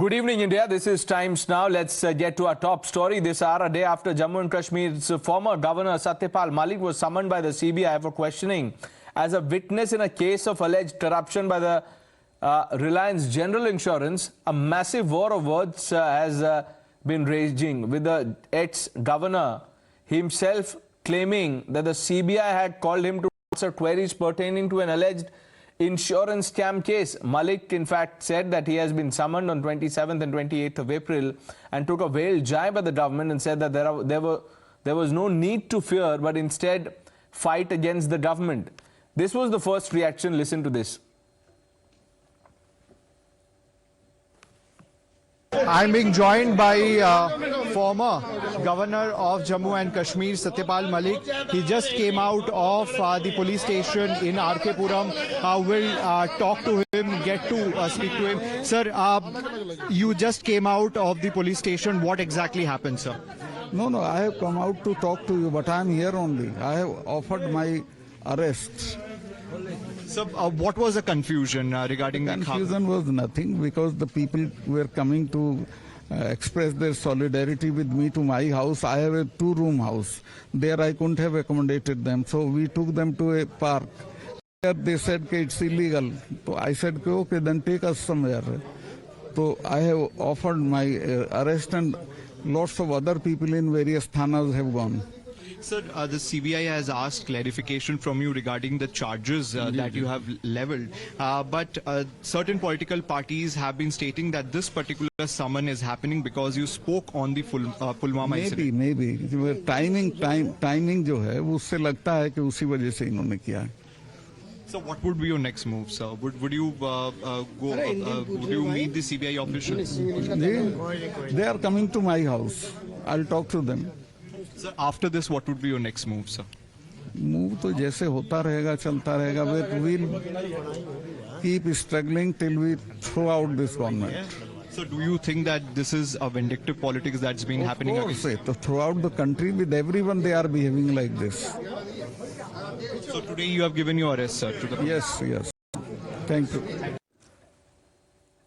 Good evening, India. This is Times Now. Let's get to our top story this hour. A day after Jammu and Kashmir's former governor Satyapal Malik was summoned by the CBI for questioning as a witness in a case of alleged corruption by the Reliance General Insurance, a massive war of words has been raging, with the ex-governor himself claiming that the CBI had called him to answer queries pertaining to an alleged insurance scam case. Malik, in fact, said that he has been summoned on 27th and 28th of April and took a veiled jibe at the government and said that there was no need to fear, but instead fight against the government. This was the first reaction. Listen to this. I'm being joined by former governor of Jammu and Kashmir, Satyapal Malik. He just came out of the police station in RK Puram. We'll talk to him, get to speak to him. Sir, you just came out of the police station. What exactly happened, sir? No, I have come out to talk to you, but I am here only. I have offered my arrest. So, what was the confusion regarding that? Confusion was nothing, because the people were coming to express their solidarity with me to my house. I have a two-room house. There I couldn't have accommodated them, so we took them to a park. There they said that it's illegal. So I said, okay, then take us somewhere. So I have offered my arrest, and lots of other people in various thanas have gone. Sir, the CBI has asked clarification from you regarding the charges that you have leveled. But certain political parties have been stating that this particular summon is happening because you spoke on the Pulwama incident. Maybe. Timing जो है वो उससे लगता है कि उसी वजह से इन्होंने किया है. So what would be your next move, sir? Would you would you meet the CBI officials? They are coming to my house. I'll talk to them. Sir, after this, what would be your next move, sir? Move तो जैसे होता रहेगा, चलता रहेगा. We'll keep struggling till we throw out this government. So, do you think that this is a vindictive politics that's been happening? Of course, throughout the country, with everyone, they are behaving like this. So today you have given your arrest, sir, to the... Yes. Thank you.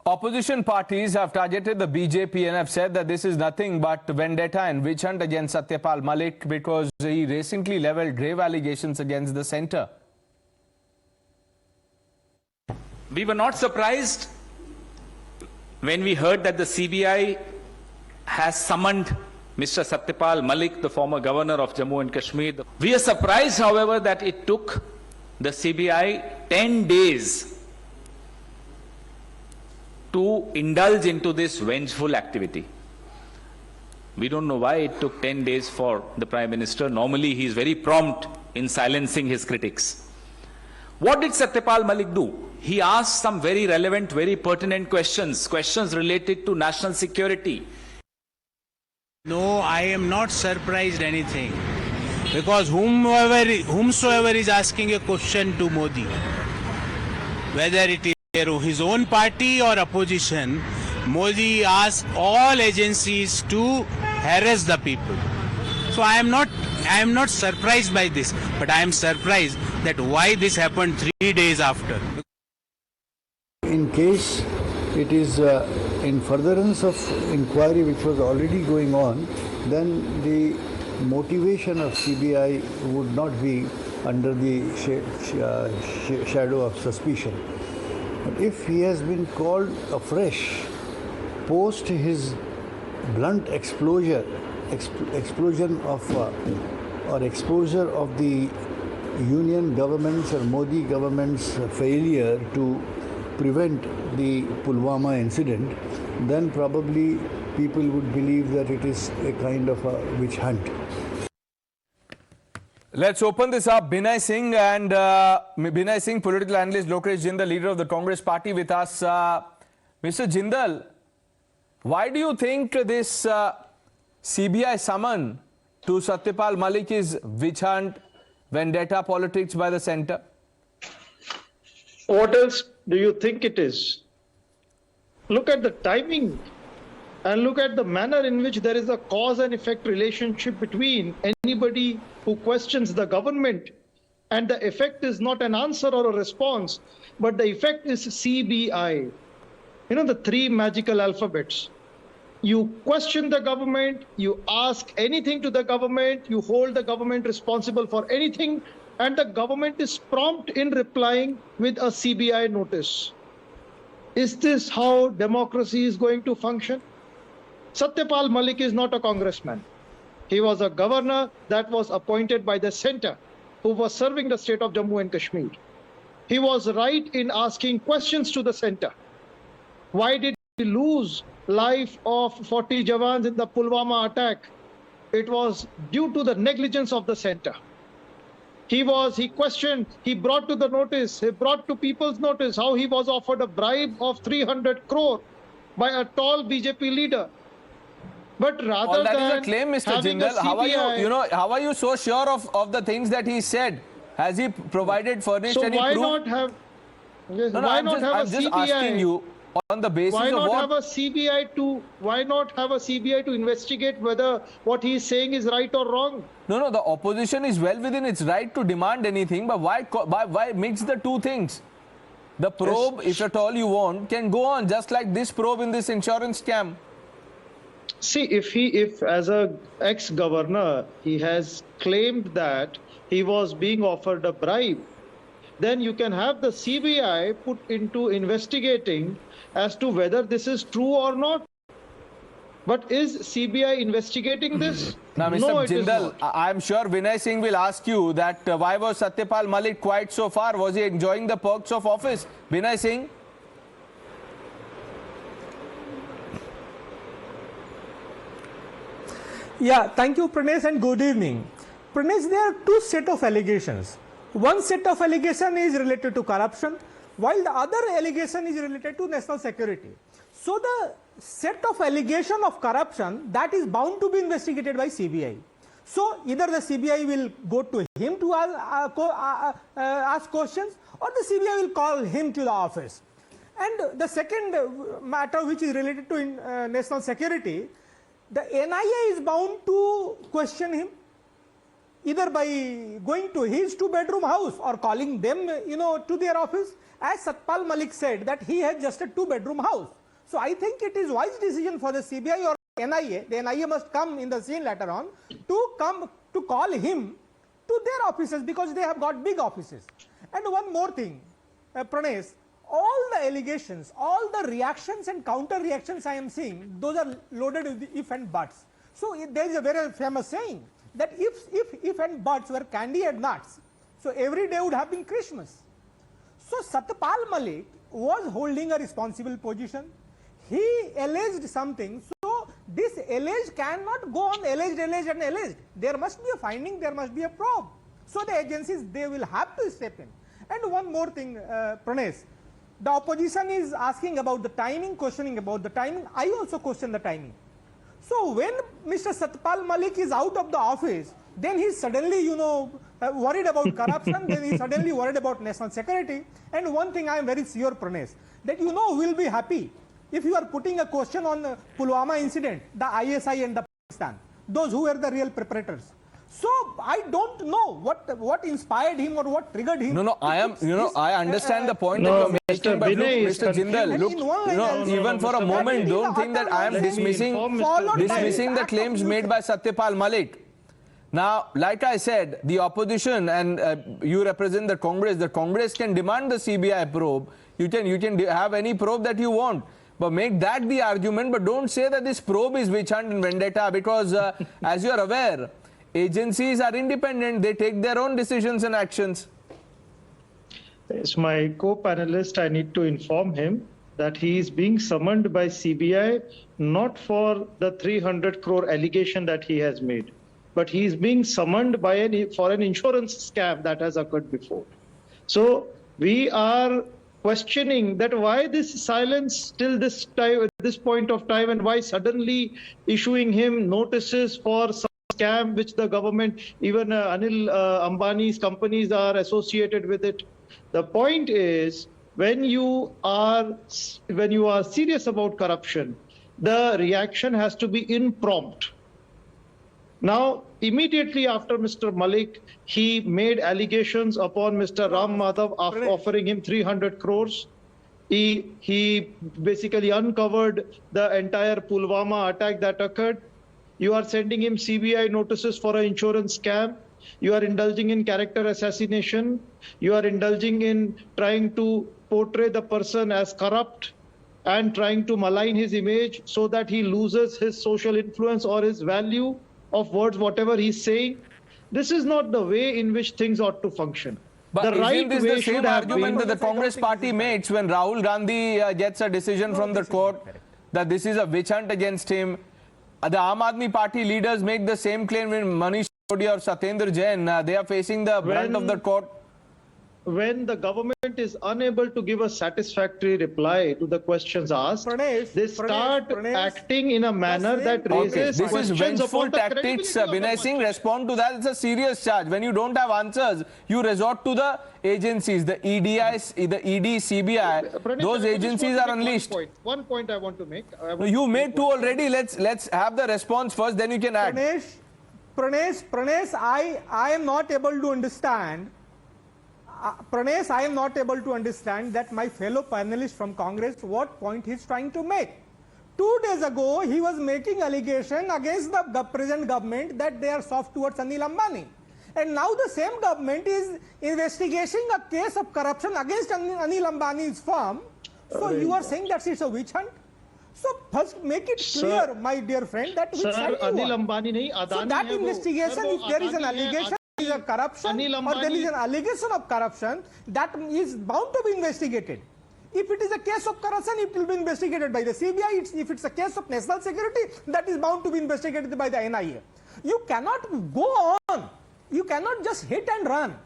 Opposition parties have targeted the BJP and have said that this is nothing but vendetta and witch hunt against Satyapal Malik because he recently levelled grave allegations against the centre. We were not surprised when we heard that the CBI has summoned Mr. Satyapal Malik, the former governor of Jammu and Kashmir. We are surprised, however, that it took the CBI 10 days to indulge into this vengeful activity. We don't know why it took 10 days for the Prime Minister. Normally, he is very prompt in silencing his critics. What did Satyapal Malik do? He asked some very relevant, very pertinent questions related to national security. No, I am not surprised anything, because whomsoever is asking a question to Modi, whether it is his own party or opposition, Modi asks all agencies to harass the people. So I am not surprised by this, but I am surprised that why this happened 3 days after. In case it is in furtherance of inquiry which was already going on, then the motivation of CBI would not be under the shadow of suspicion. But if he has been called afresh post his blunt exposure of the union government's or Modi government's failure to prevent the Pulwama incident, then probably people would believe that it is a kind of a witch hunt. Let's open this up. Binay Singh and Binay Singh, political analyst, Lokesh Jindal, leader of the Congress party, with us. Mr. Jindal, why do you think this CBI summon to Satyapal Malik is witch hunt, vendetta politics by the centre? What else do you think it is? Look at the timing and look at the manner in which there is a cause and effect relationship between anybody who questions the government, and the effect is not an answer or a response, but the effect is CBI. the three magical alphabets. You question the government, you ask anything to the government, you hold the government responsible for anything, and the government is prompt in replying with a CBI notice. Is this how democracy is going to function? Satyapal Malik is not a congressman. He was a governor that was appointed by the center who was serving the state of Jammu and Kashmir. He was right in asking questions to the center. Why did we lose life of 40 Jawans in the Pulwama attack? It was due to the negligence of the center. He questioned, he brought to the notice, he brought to people's notice how he was offered a bribe of 300 crore by a tall BJP leader. But rather that than is a claim, Mr. having Jindal. a CBI, How are you so sure of the things that he said? Has he furnished so any why proof? not have? Yes, No, why I'm not have just a CBI? asking you on the basis Why of not what? have a CBI to? Why not have a CBI to investigate whether what he is saying is right or wrong? No, the opposition is well within its right to demand anything, but why mix the two things? The probe, if at all you want, can go on just like this probe in this insurance scam. See, if as a ex-governor, he has claimed that he was being offered a bribe, then you can have the CBI put into investigating as to whether this is true or not. But is CBI investigating this? Now, Mr. No, it is Jindal, not. I'm sure Vinay Singh will ask you that why was Satyapal Malik quiet so far? Was he enjoying the perks of office? Vinay Singh? Yeah, thank you, Pranesh, and good evening. Pranesh, there are two sets of allegations. One set of allegation is related to corruption, while the other allegation is related to national security. So the set of allegation of corruption, that is bound to be investigated by CBI. So either the CBI will go to him to ask questions, or the CBI will call him to the office. And the second matter, which is related to national security, the NIA is bound to question him either by going to his two-bedroom house or calling them, to their office. As Satyapal Malik said that he has just a two-bedroom house. So I think it is wise decision for the CBI or NIA. The NIA must come in the scene later on to call him to their offices, because they have got big offices. And one more thing, Pranesh, all the allegations, all the reactions and counter reactions I am seeing, those are loaded with if and buts. So there is a very famous saying that if and buts were candy and nuts, so every day would have been Christmas. So Satyapal Malik was holding a responsible position. He alleged something. So this alleged cannot go on alleged and alleged. There must be a finding, there must be a probe. So the agencies, they will have to step in. And one more thing, Pranesh, the opposition is asking about the timing, questioning about the timing. I also question the timing. So when Mr. Satyapal Malik is out of the office, then he's suddenly, worried about corruption, then he's suddenly worried about national security. And one thing I am very sure, Pranesh, that we'll be happy if you are putting a question on the Pulwama incident, the ISI and the Pakistan, those who were the real preparators. So I don't know what inspired him or what triggered him. I understand the point that you're making, but look, Mr. Jindal, look, even for a moment, don't think that I am dismissing the claims made by Satyapal Malik. Now, like I said, the opposition and you represent the Congress can demand the CBI probe. You can have any probe that you want, but make that the argument. But don't say that this probe is witch hunt and vendetta, because as you are aware, agencies are independent. They take their own decisions and actions. As my co-panelist, I need to inform him that he is being summoned by CBI not for the 300 crore allegation that he has made, but he is being summoned for an insurance scam that has occurred before. So we are questioning that why this silence till this point of time, and why suddenly issuing him notices for some scam which the government, even Anil Ambani's companies are associated with it. The point is, when you are serious about corruption, the reaction has to be impromptu. Now, immediately after Mr. Malik, he made allegations upon Mr. Ram Madhav offering him 300 crores. He basically uncovered the entire Pulwama attack that occurred. You are sending him CBI notices for an insurance scam. You are indulging in character assassination. You are indulging in trying to portray the person as corrupt and trying to malign his image so that he loses his social influence or his value of words, whatever he's saying. This is not the way in which things ought to function. But the right isn't this way the same should have argument been that the Congress party makes when Rahul Gandhi gets a decision from the court that this is a witch hunt against him? The Aam Aadmi Party leaders make the same claim when Manish Sisodia or Satyendra Jain, they are facing the brunt of the court. When the government is unable to give a satisfactory reply to the questions asked, they start acting in a manner that raises This is questions vengeful upon the tactics. credibility of Binay the Singh, government. respond to that. It's a serious charge. When you don't have answers, you resort to the agencies, the ED, CBI. Those agencies are unleashed. One point I want to make. You made two already. Let's have the response first, then you can add. Pranesh, I am not able to understand. Pranesh, I am not able to understand that my fellow panelist from Congress, what point he's trying to make. 2 days ago, he was making allegation against the present government that they are soft towards Anil Ambani. And now the same government is investigating a case of corruption against Anil Ambani's firm. So you are saying that it's a witch hunt? So first make it clear, my dear friend, that which side you Anil are. Ambani nahi, Adani So that hai wo. investigation, Sir, if there is an Adani hai, allegation, is a corruption Anil or there is Ambani- an allegation of corruption, that is bound to be investigated. If it is a case of corruption, it will be investigated by the CBI. If it's a case of national security, that is bound to be investigated by the NIA. You cannot go on. You cannot just hit and run.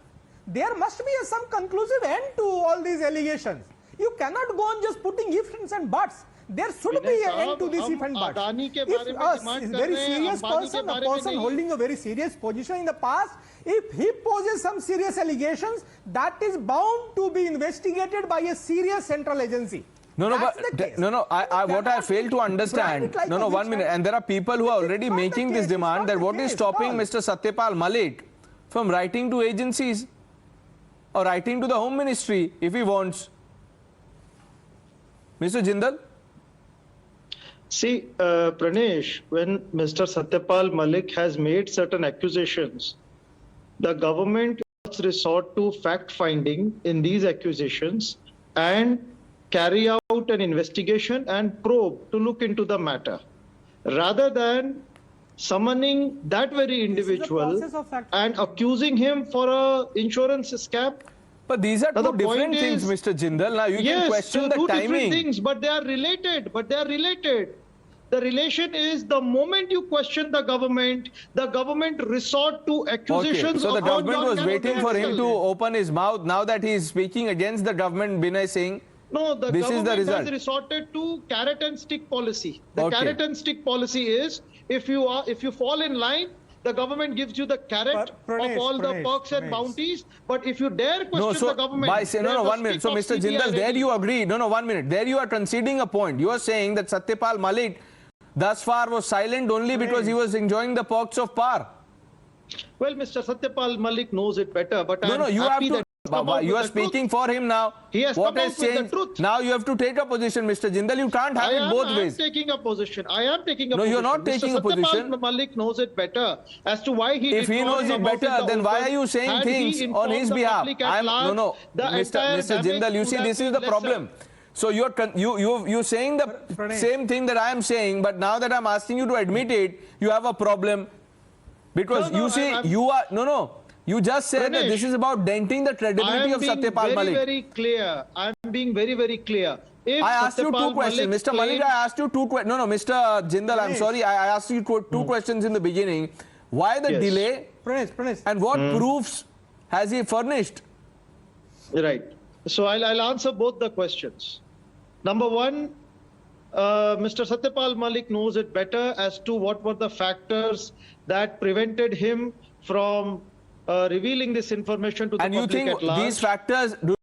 There must be some conclusive end to all these allegations. You cannot go on just putting ifs and buts. There should be an end to this if and buts. If a very serious person, a person holding a very serious position in the past, if he poses some serious allegations, that is bound to be investigated by a serious central agency. No, That's the case. what I fail to understand, like a 1 minute, and there are people who are already It's not the making this case, demand it's that not what the is case, stopping no. Mr. Satyapal Malik from writing to agencies or writing to the Home Ministry if he wants. Mr. Jindal? See, Pranesh, when Mr. Satyapal Malik has made certain accusations, the government must resort to fact-finding in these accusations and carry out an investigation and probe to look into the matter, rather than summoning that very individual process of fact- and accusing him for a insurance scam. But these are Now, two the different point things, is- Mr. Jindal. Now you can question the two different timing. things, but they are related. The relation is the moment you question the government resort to Okay, accusations. so the upon government your was waiting for him to character. open his mouth. Now that he is speaking against the government, Binay Singh, No, the this is the government result. has resorted to carrot and stick policy. The Okay. carrot and stick policy is if you fall in line, the government gives you the carrot Pranesh, of all the perks and Pranesh. bounties. But if you dare question no, so the government, by say, there's a 1 minute. So, stick of Mr. Jindal, CBI there ready. you agree. 1 minute. There you are conceding a point. You are saying that Satyapal Malik thus far was silent only because he was enjoying the perks of power. Well, Mr. Satyapal Malik knows it better, but I'm You have happy to. that he's come out You with are the truth. speaking for him now. He has What come has out with the changed? truth. Now you have to take a position, Mr. Jindal. You can't have it both ways. I am taking a position. I am taking a No, position. you're not taking a Mr. Satyapal position. Malik knows it better as to why he If did he not knows it come out better, in the then why open. are you saying Had he things on informed his the behalf? public at large, the entire Mr. damage Jindal, you see, would this have is the been problem. lesser. So you're saying the Pranesh. same thing that I am saying, but now that I'm asking you to admit it, you have a problem because No, you see I'm- you are You just said that Pranesh, this is about denting the I credibility am of being Satyapal Malik. very clear. I am being very, very clear. If I asked you two Satyapal questions. Malik Mr. Malik, I asked you two questions. No, Mr. Jindal, I'm Pranesh. sorry. I asked you two questions in the beginning. Why the Yes. delay Pranesh. and what proofs has he furnished? Right. So I'll answer both the questions. Number one, Mr. Satyapal Malik knows it better as to what were the factors that prevented him from revealing this information to the And you public think at large. these factors do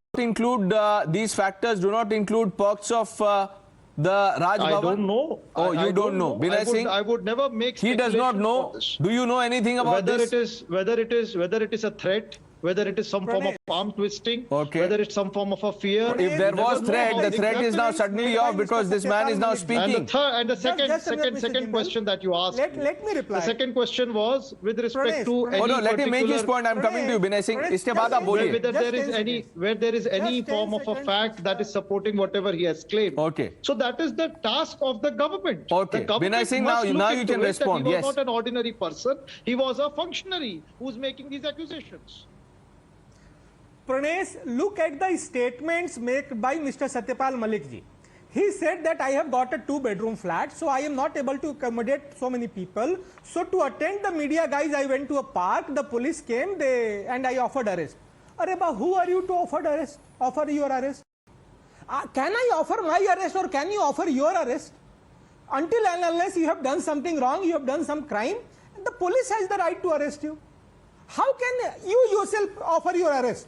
not include perks of the Raj I Bhavan? don't know. Oh, I you don't know. Binay Singh? I would never make He does not speculation know. for this. Do you know anything about Whether this? it is a threat, whether it is some form of arm twisting, Okay. whether it's some form of a fear. If there was threat, the threat is now suddenly off because this man is now And speaking. the third and the second just a minute, Mr. second Jindal. question that you asked. Let me reply. The second question was with respect Pranesh, to Pranesh. any Oh no, let him make his particular- point. I'm coming to you, Binay Singh. Pranesh, Iske baad aap just- boliye. whether Just there is 10 any seconds. where there is any Just 10 form of a seconds. fact that is supporting whatever he has claimed. Okay. So that is the task of the government. Okay. The government Binay Singh, must now look you into can it that respond. He Yes. was not an ordinary person. He was a functionary who's making these accusations. Pranesh, look at the statements made by Mr. Satyapal Malik ji. He said that I have got a 2-bedroom flat, so I am not able to accommodate so many people. So to attend the media guys, I went to a park. The police came, and I offered arrest. Areba, who are you to offer your arrest? Can I offer my arrest or can you offer your arrest? Until and unless you have done something wrong, you have done some crime, the police has the right to arrest you. How can you yourself offer your arrest?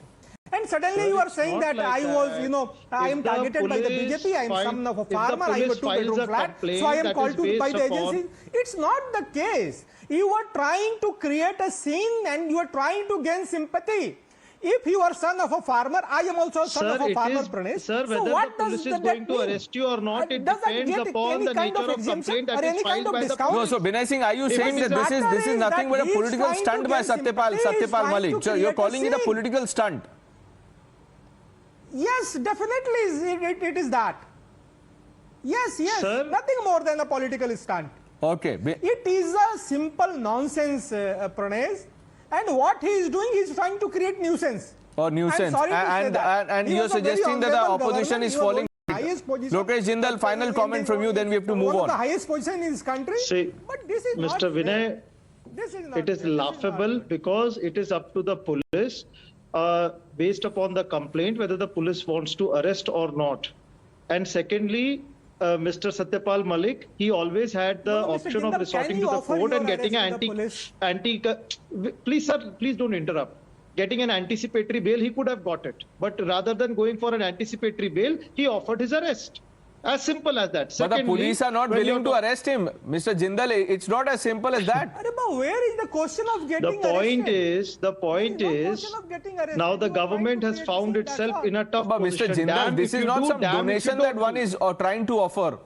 And suddenly Sir, you are it's saying not that like I was, that. I If am the targeted by the police BJP, I am find- son of a if the farmer, I have a police files 2-bedroom a flat, complaint so I am that called is to by based the upon- agency. It's not the case. You are trying to create a scene and you are trying to gain sympathy. If you are son of a farmer, I am also a son of a farmer, Pranesh. Sir, So whether what the does police is that going to mean? arrest you or not, it Does that depends get upon any the kind nature of of exemption complaint or that any is kind filed of by the discount? No, so Binay Singh, are you saying that this is nothing but a he is political trying stunt to by gain sympathy, he is Satyapal trying Malik? to So you're create a calling it a scene. political stunt? Yes, definitely it is that. Yes, Sir? nothing more than a political stunt. Okay. It is a simple nonsense, Pranesh. And what he is doing, he is trying to create nuisance. Or nuisance. I'm sorry to say that. And He you're was a very suggesting that the honorable opposition governor. is He was falling. one of the highest position- Lokesh Jindal, final comment from you, then we have to move One of on. the highest position in this country. See, But this is not Mr. Vinay, fair. This is not it is fair. This laughable not fair. because it is up to the police, based upon the complaint, whether the police wants to arrest or not. And secondly, Mr. Satyapal Malik, he always had the No, Mr. option Jindal, of resorting can to you the offer court your and getting arrest an to the police? please, sir, please don't interrupt. Getting an anticipatory bail, he could have got it. But rather than going for an anticipatory bail, he offered his arrest. As simple as that. But the police are not when willing to you're arrest him. Mr. Jindal, it's not as simple as that. Areba, where is the question of getting The point arrested? is, the point There is no is, question of getting arrested. now You the are trying government to has create found scene, that's itself all. in a tough But Mr. position. Jindal, Damned this if is you not do, some damned if you donation that don't one do. is trying to offer.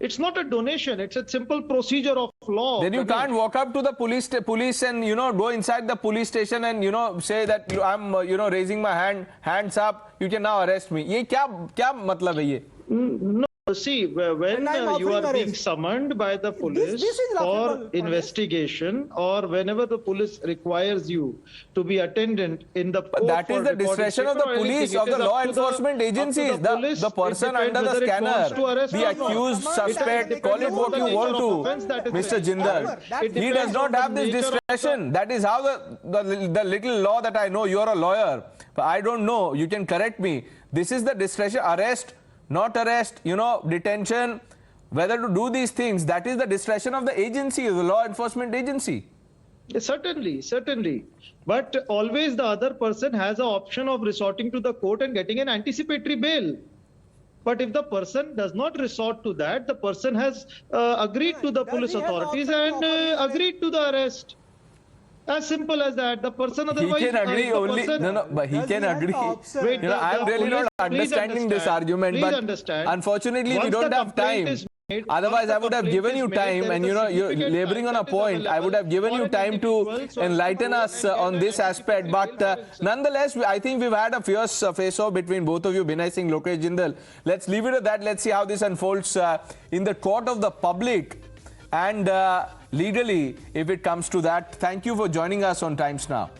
It's not a donation. It's a simple procedure of law. Then you Pranesh. can't walk up to the police and go inside the police station and say that I'm raising my hands up. You can now arrest me. ये क्या मतलब है ये? No, see, when And I'm you are offering being arrest. summoned by the police this is laughable, for investigation, or whenever the police requires you to be attendant in the court That is for the recording discretion of the statement or police, anything, of it the is law up to enforcement agencies. police. The It person depends under the whether it wants scanner, to arrest the or not. accused, That suspect, is call it the what you nature want of to, offense that is Mr. raised. Jindal. That He does depends not on the have this nature of the- discretion. That is how the little law that I know. You're a lawyer. But I don't know. You can correct me. This is the discretion. Arrest, not arrest, detention. Whether to do these things, that is the discretion of the agency, the law enforcement agency. Certainly. But always the other person has an option of resorting to the court and getting an anticipatory bail. But if the person does not resort to that, the person has agreed to the Does police he have the authorities option to and offer his bail? agreed to the arrest. As simple as that. The person He otherwise... can agree the only. person- But he Does can he have the agree. option? Wait, I'm really not understanding this argument. Please But understand. unfortunately, we Once don't the have complaint time. is made, Otherwise, once the I would have complaint given is you made, time, there and is a you're significant laboring on a time that is point. I would have given available you for an time to individual so as to enlighten go us and get on an this aspect. anticipatory But bail for himself. nonetheless, I think we've had a fierce face-off between both of you, Binay Singh, Lokesh Jindal. Let's leave it at that. Let's see how this unfolds in the court of the public and legally, if it comes to that. Thank you for joining us on Times Now.